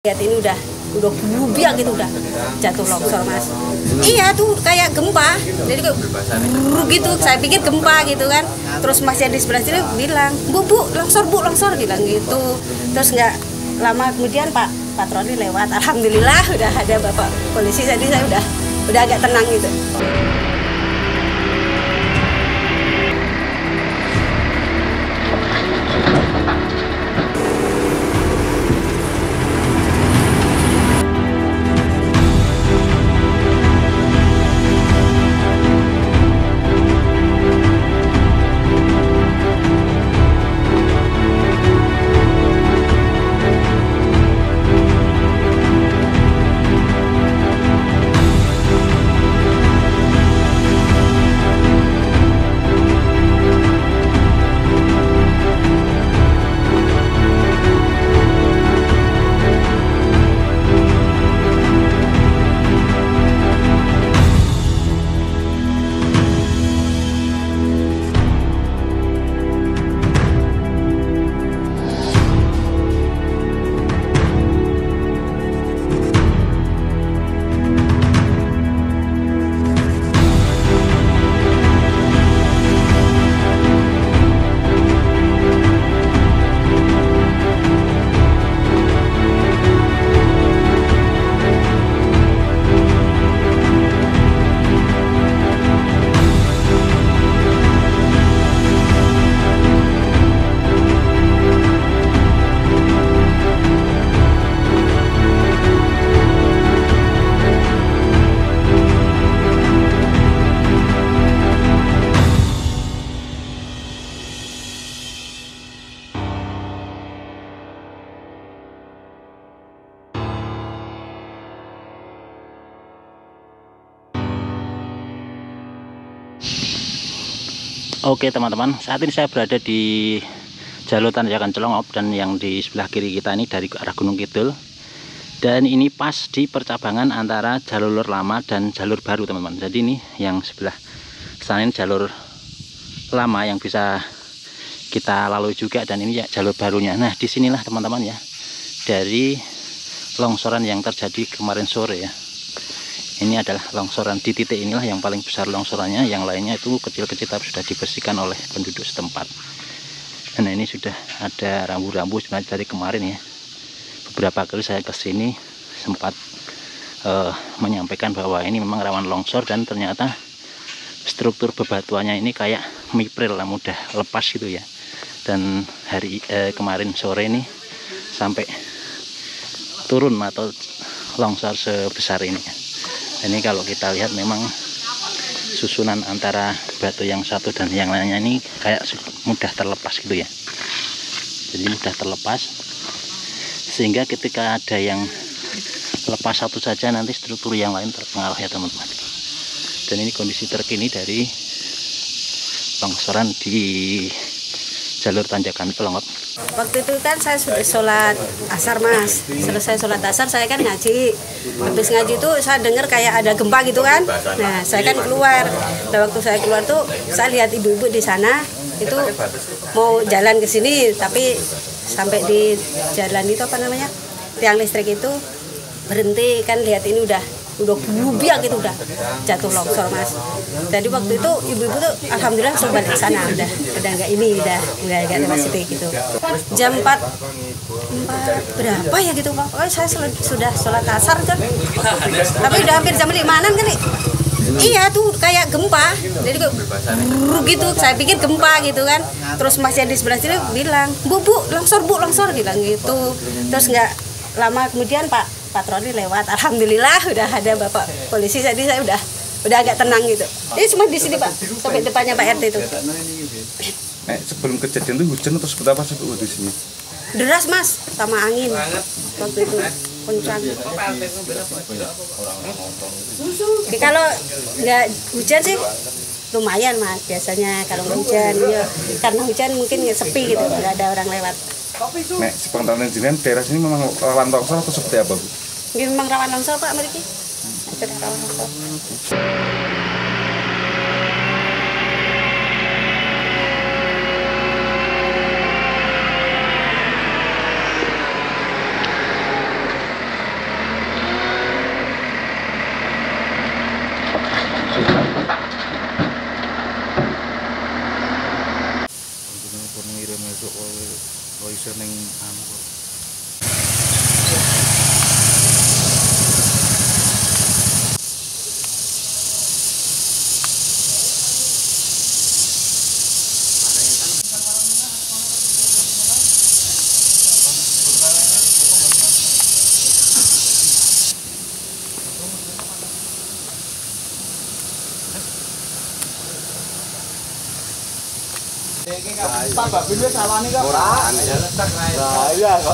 Lihat ini udah gubiak gitu, udah jatuh longsor mas. Iya tuh kayak gempa, jadi kayak gitu. Saya pikir gempa gitu kan. Terus mas yang di sebelah sini bilang, bu longsor bilang gitu. Terus nggak lama kemudian pak patroli lewat. Alhamdulillah udah ada bapak polisi, jadi saya udah agak tenang gitu. Oke teman-teman, saat ini saya berada di jalur tanjakan Celongop, dan yang di sebelah kiri kita ini dari arah Gunung Kidul. Dan ini pas di percabangan antara jalur lama dan jalur baru teman-teman. Jadi ini yang sebelah sana ini jalur lama yang bisa kita lalui juga, dan ini ya jalur barunya. Nah disinilah teman-teman ya, dari longsoran yang terjadi kemarin sore ya. Ini adalah longsoran di titik inilah yang paling besar longsorannya, yang lainnya itu kecil-kecil tapi sudah dibersihkan oleh penduduk setempat. Dan ini sudah ada rambu-rambu sebenarnya dari kemarin ya. Beberapa kali saya ke sini sempat menyampaikan bahwa ini memang rawan longsor, dan ternyata struktur bebatuannya ini kayak mipril lah, mudah lepas gitu ya. Dan hari kemarin sore ini sampai turun atau longsor sebesar ini ya. Ini kalau kita lihat memang susunan antara batu yang satu dan yang lainnya ini kayak mudah terlepas gitu ya. Jadi mudah terlepas, sehingga ketika ada yang lepas satu saja nanti struktur yang lain terpengaruh ya teman-teman. Dan ini kondisi terkini dari longsoran di jalur tanjakan Celongop. Waktu itu kan saya sudah sholat asar mas, selesai sholat asar saya kan ngaji. Habis ngaji itu saya dengar kayak ada gempa gitu kan. Nah saya kan keluar. Dan waktu saya keluar tuh saya lihat ibu-ibu di sana itu mau jalan ke sini, tapi sampai di jalan itu apa namanya, tiang listrik itu berhenti kan. Lihat ini udah gubiak gitu, udah jatuh longsor mas. Jadi waktu itu ibu-ibu tuh alhamdulillah langsung balik ke sana, udah nggak ini, udah nggak masih gitu. Jam 4 berapa ya gitu pak? Oh, saya sudah sholat asar kan, tapi udah hampir jam 5-an kan nih. Iya tuh kayak gempa, jadi kayak gitu. Saya pikir gempa gitu kan. Terus mas yang di sebelah sini bilang, bu longsor bilang gitu. Terus nggak lama kemudian pak patroli lewat. Alhamdulillah udah ada bapak polisi, jadi saya udah agak tenang gitu. Ini cuma di sini pak, sampai depannya Pak RT itu. Sebelum kejadian itu hujan atau seperti apa sih di sini? Deras mas, sama angin waktu itu kencang. Kalau nggak hujan sih lumayan mas, biasanya kalau hujan ya, karena hujan mungkin sepi gitu, nggak ada orang lewat. Sepengetahuan jenengan daerah sini memang rawan longsor atau seperti apa bu? Memang rawan longsor pak, mereka sudah rawan longsor.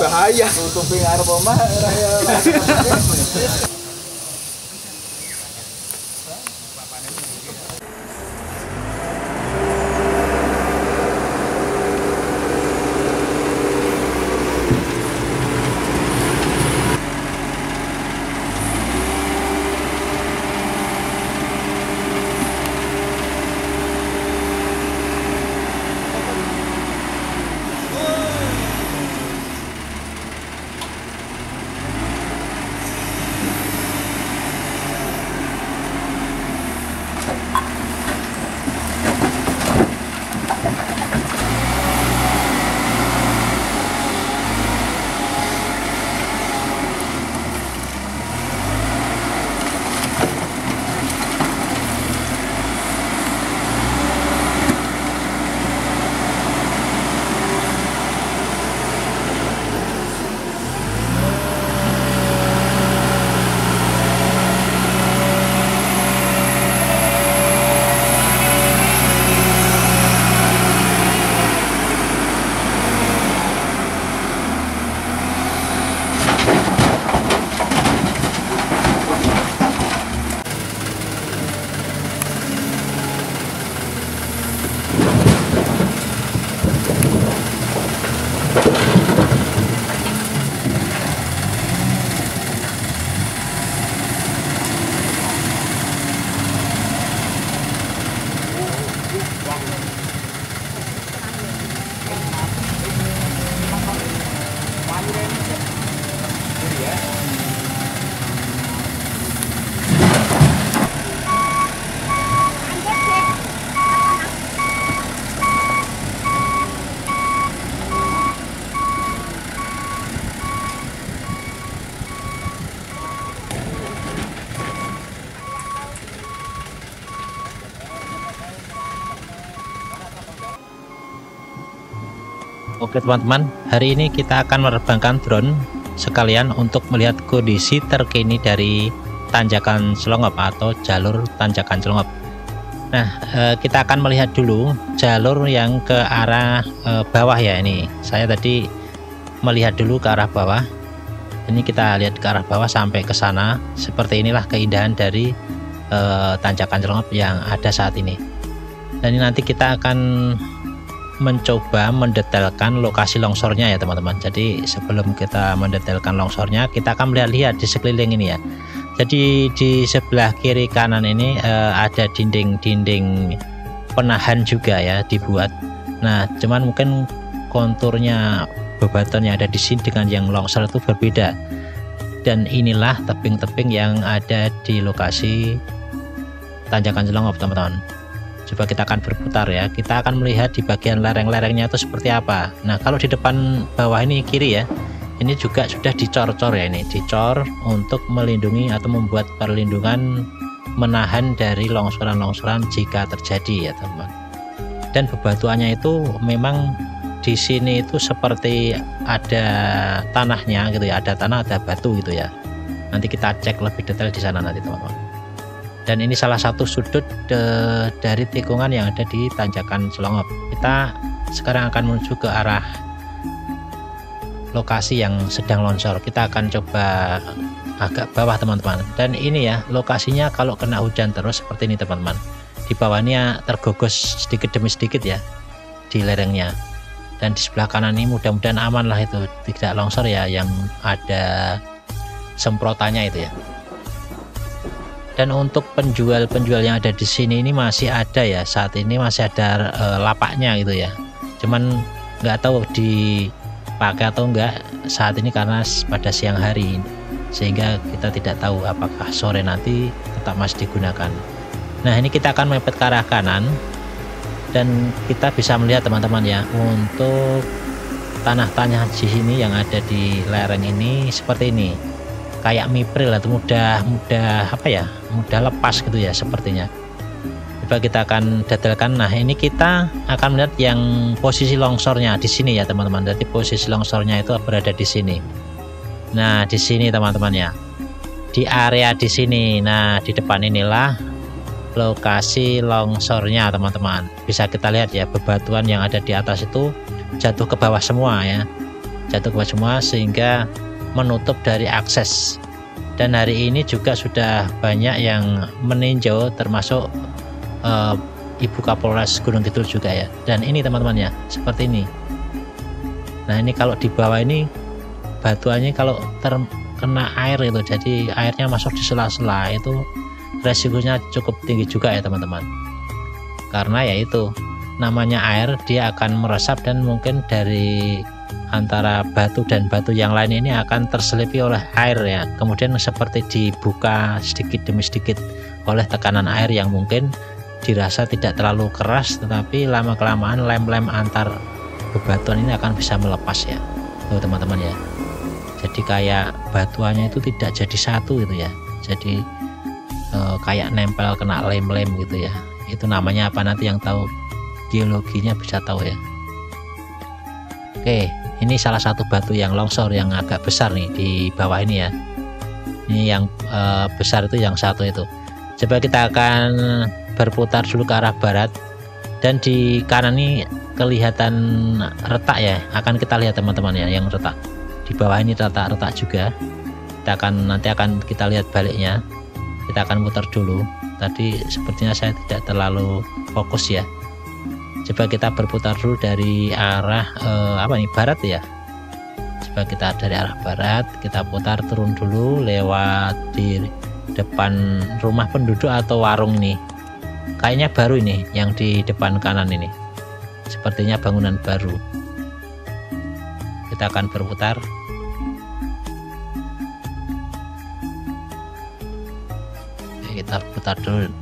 Bahaya. Tutupi ngarep omah. Oke teman-teman, hari ini kita akan menerbangkan drone sekalian untuk melihat kondisi terkini dari tanjakan Selongop atau jalur tanjakan Selongop. Nah, kita akan melihat dulu jalur yang ke arah bawah ya. Ini saya tadi melihat dulu ke arah bawah. Ini kita lihat ke arah bawah sampai ke sana. Seperti inilah keindahan dari tanjakan Selongop yang ada saat ini. Dan ini nanti kita akan mencoba mendetailkan lokasi longsornya ya teman-teman. Jadi sebelum kita mendetailkan longsornya, kita akan melihat di sekeliling ini ya. Jadi di sebelah kiri kanan ini ada dinding-dinding penahan juga ya dibuat. Nah, cuman mungkin konturnya bebatuan yang ada di sini dengan yang longsor itu berbeda. Dan inilah tebing-tebing yang ada di lokasi tanjakan Selongop teman-teman. Coba kita akan berputar ya, kita akan melihat di bagian lereng-lerengnya itu seperti apa. Nah, kalau di depan bawah ini kiri ya, ini juga sudah dicor-cor ya, ini dicor untuk melindungi atau membuat perlindungan menahan dari longsoran-longsoran jika terjadi ya teman. Dan bebatuannya itu memang di sini itu seperti ada tanahnya gitu ya, ada tanah ada batu gitu ya. Nanti kita cek lebih detail di sana nanti teman-teman. Dan ini salah satu sudut dari tikungan yang ada di tanjakan Selongop. Kita sekarang akan menuju ke arah lokasi yang sedang longsor. Kita akan coba agak bawah teman-teman. Dan ini ya lokasinya kalau kena hujan terus seperti ini teman-teman. Di bawahnya tergogos sedikit demi sedikit ya di lerengnya. Dan di sebelah kanan ini mudah-mudahan aman lah itu, tidak longsor ya, yang ada semprotannya itu ya. Dan untuk penjual-penjual yang ada di sini ini masih ada ya, saat ini masih ada lapaknya gitu ya. Cuman nggak tahu dipakai atau enggak saat ini karena pada siang hari, sehingga kita tidak tahu apakah sore nanti tetap masih digunakan. Nah, ini kita akan mepet ke arah kanan dan kita bisa melihat teman-teman ya, untuk tanah-tanah di sini yang ada di lereng ini seperti ini. Kayak mipril atau mudah apa ya, mudah lepas gitu ya sepertinya. Coba kita akan detailkan. Nah, ini kita akan melihat yang posisi longsornya di sini ya teman-teman. Jadi posisi longsornya itu berada di sini. Nah, di sini teman-teman ya, di area di sini. Nah, di depan inilah lokasi longsornya teman-teman. Bisa kita lihat ya, bebatuan yang ada di atas itu jatuh ke bawah semua ya, jatuh ke bawah semua sehingga menutup dari akses. Dan hari ini juga sudah banyak yang meninjau, termasuk Ibu Kapolres Gunung Kidul juga ya. Dan ini teman-teman ya, seperti ini. Nah ini kalau di bawah ini batuannya kalau terkena air itu, jadi airnya masuk di sela-sela, itu resikonya cukup tinggi juga ya teman-teman. Karena ya itu namanya air, dia akan meresap dan mungkin dari antara batu dan batu yang lain ini akan terselipi oleh air ya, kemudian seperti dibuka sedikit demi sedikit oleh tekanan air yang mungkin dirasa tidak terlalu keras, tetapi lama kelamaan lem-lem antar bebatuan ini akan bisa melepas ya tuh teman-teman ya. Jadi kayak batuannya itu tidak jadi satu gitu ya, jadi kayak nempel kena lem-lem gitu ya. Itu namanya apa, nanti yang tahu geologinya bisa tahu ya. Oke, ini salah satu batu yang longsor yang agak besar nih di bawah ini ya. Ini yang besar itu yang satu itu. Coba kita akan berputar dulu ke arah barat, dan di kanan ini kelihatan retak ya. Akan kita lihat teman-teman ya, yang retak. Di bawah ini retak juga. Nanti akan kita lihat baliknya. Kita akan putar dulu. Tadi sepertinya saya tidak terlalu fokus ya. Coba kita berputar dulu dari arah barat ya. Coba kita dari arah barat, kita putar turun dulu lewat di depan rumah penduduk atau warung ini. Kayaknya baru ini yang di depan kanan ini. Sepertinya bangunan baru. Kita akan berputar. Kita putar dulu.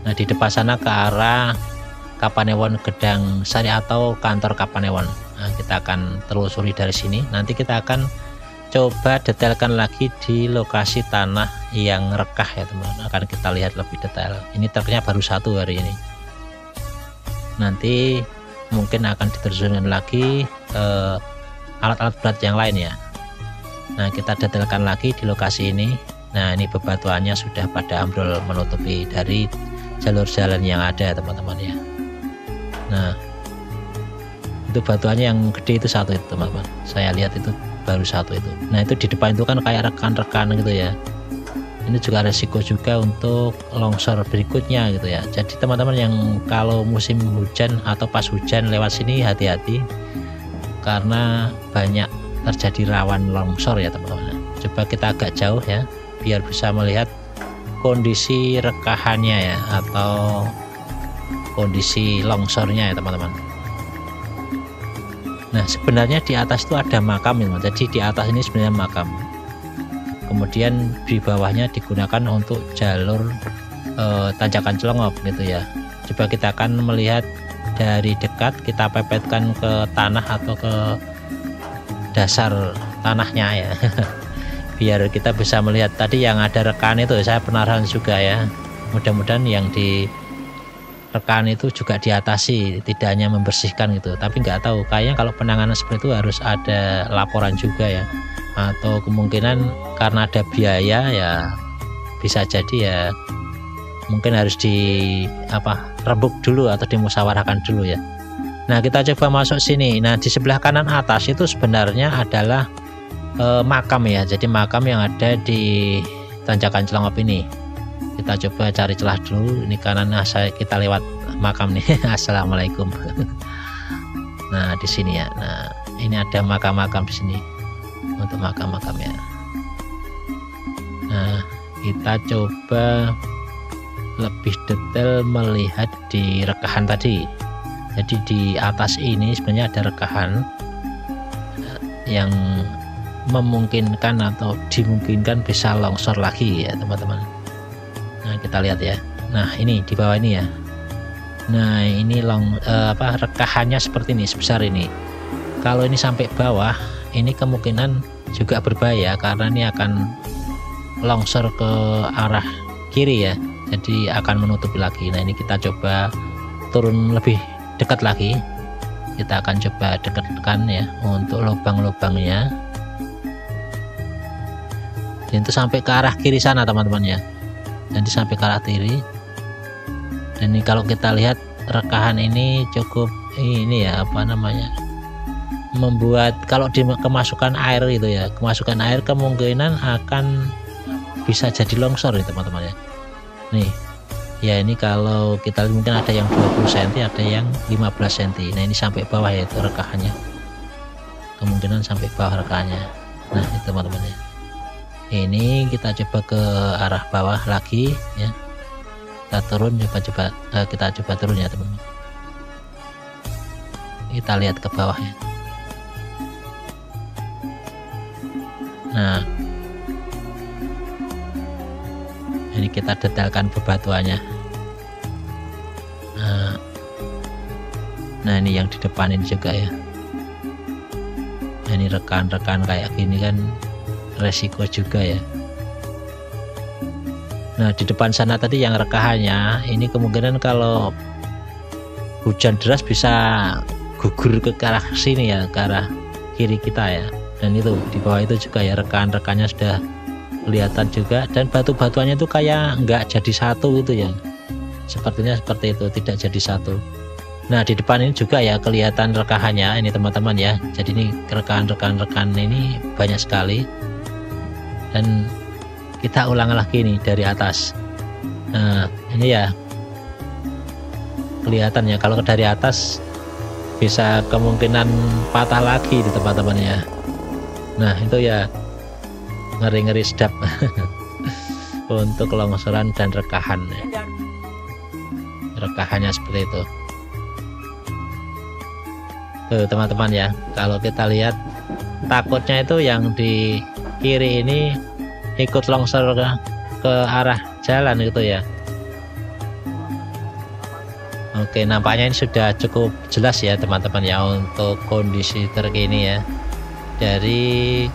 Nah, di depan sana ke arah Kapanewon Gedang Sari atau kantor Kapanewon. Nah, kita akan telusuri dari sini. Nanti kita akan coba detailkan lagi di lokasi tanah yang rekah ya teman-teman. Akan kita lihat lebih detail. Ini truknya baru satu hari ini. Nanti mungkin akan diterjunkan lagi alat-alat berat yang lain ya. Nah, kita detailkan lagi di lokasi ini. Nah, ini bebatuannya sudah pada ambrol menutupi dari jalur jalan yang ada teman-teman ya. Nah, itu batuannya yang gede itu satu itu teman-teman. Saya lihat itu baru satu itu. Nah, itu di depan itu kan kayak rekan-rekan gitu ya. Ini juga resiko juga untuk longsor berikutnya gitu ya. Jadi teman-teman yang kalau musim hujan atau pas hujan lewat sini hati-hati, karena banyak terjadi rawan longsor ya teman-teman. Coba kita agak jauh ya, biar bisa melihat kondisi rekahannya ya, atau kondisi longsornya ya teman-teman. Nah, sebenarnya di atas itu ada makam ya, jadi di atas ini sebenarnya makam, kemudian di bawahnya digunakan untuk jalur tanjakan Celongop gitu ya. Coba kita akan melihat dari dekat, kita pepetkan ke tanah atau ke dasar tanahnya ya. Biar kita bisa melihat tadi yang ada rekan itu, saya penasaran juga ya. Mudah-mudahan yang di rekan itu juga diatasi, tidak hanya membersihkan gitu. Tapi nggak tahu, kayaknya kalau penanganan seperti itu harus ada laporan juga ya, atau kemungkinan karena ada biaya ya, bisa jadi ya mungkin harus rembuk dulu atau dimusyawarahkan dulu ya. Nah, kita coba masuk sini. Nah, di sebelah kanan atas itu sebenarnya adalah makam ya, jadi makam yang ada di tanjakan Celongop ini. Kita coba cari celah dulu. Ini kanan kita lewat makam nih. Assalamualaikum. Nah, di sini ya. Nah, ini ada makam-makam di sini untuk makam-makamnya. Nah, kita coba lebih detail melihat di rekahan tadi. Jadi di atas ini sebenarnya ada rekahan yang memungkinkan atau dimungkinkan bisa longsor lagi ya teman-teman. Nah, kita lihat ya. Nah, ini di bawah ini ya. Nah, ini rekahannya seperti ini, sebesar ini. Kalau ini sampai bawah, ini kemungkinan juga berbahaya karena ini akan longsor ke arah kiri ya. Jadi akan menutupi lagi. Nah, ini kita coba turun lebih dekat lagi. Kita akan coba dekatkan ya untuk lubang-lubangnya. Dan itu sampai ke arah kiri sana teman-teman ya. Nanti sampai ke arah kiri. Dan ini kalau kita lihat rekahan ini cukup ini ya, apa namanya, membuat kalau kemasukan air gitu ya, kemasukan air kemungkinan akan bisa jadi longsor ya teman-teman ya. Nih ya, ini kalau kita mungkin ada yang 20 cm, ada yang 15 cm. Nah ini sampai bawah ya itu rekahannya, kemungkinan sampai bawah rekahannya. Nah ini teman-teman ya, ini kita coba ke arah bawah lagi ya, kita turun, kita coba turun ya teman-teman. Kita lihat ke bawah ya. Nah ini kita detailkan bebatuannya. Nah ini yang di depan ini juga ya. Nah, ini rekan-rekan kayak gini kan resiko juga ya. Nah di depan sana tadi yang rekahannya ini kemungkinan kalau hujan deras bisa gugur ke arah sini ya, ke arah kiri kita ya. Dan itu di bawah itu juga ya, rekan-rekannya sudah kelihatan juga, dan batu-batuannya itu kayak nggak jadi satu gitu ya, sepertinya seperti itu, tidak jadi satu. Nah di depan ini juga ya kelihatan rekahannya ini teman-teman ya. Jadi ini rekan-rekan ini banyak sekali, dan kita ulang lagi nih dari atas. Nah ini ya kelihatan ya, kalau dari atas bisa kemungkinan patah lagi di teman-teman ya. Nah itu ya ngeri-ngeri sedap untuk longsoran dan rekahan ya. Rekahannya seperti itu tuh teman-teman ya. Kalau kita lihat takutnya itu yang di kiri ini ikut longsor ke arah jalan gitu ya. Oke, nampaknya ini sudah cukup jelas ya teman-teman ya untuk kondisi terkini ya dari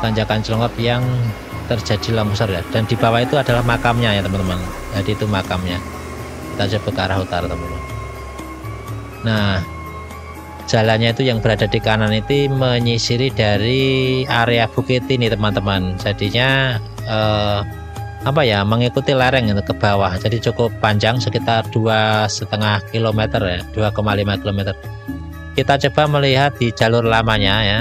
tanjakan Celongop yang terjadi longsor ya. Dan di bawah itu adalah makamnya ya teman-teman. Jadi itu makamnya. Kita coba ke arah utara teman-teman. Nah jalannya itu yang berada di kanan itu menyisiri dari area bukit ini teman-teman. Jadinya apa ya, mengikuti lereng itu ke bawah. Jadi cukup panjang, sekitar 2,5 km ya, 2,5 km. Kita coba melihat di jalur lamanya ya,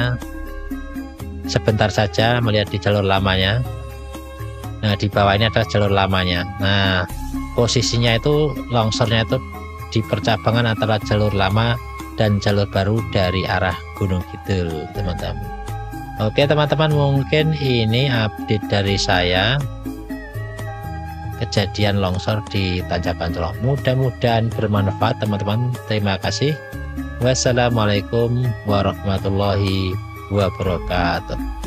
sebentar saja melihat di jalur lamanya. Nah di bawah ini adalah jalur lamanya. Nah posisinya itu longsornya itu di percabangan antara jalur lama dan jalur baru dari arah Gunung Kidul teman-teman. Oke teman-teman, mungkin ini update dari saya kejadian longsor di Tanjakan Celongop. Mudah-mudahan bermanfaat teman-teman. Terima kasih. Wassalamualaikum warahmatullahi wabarakatuh.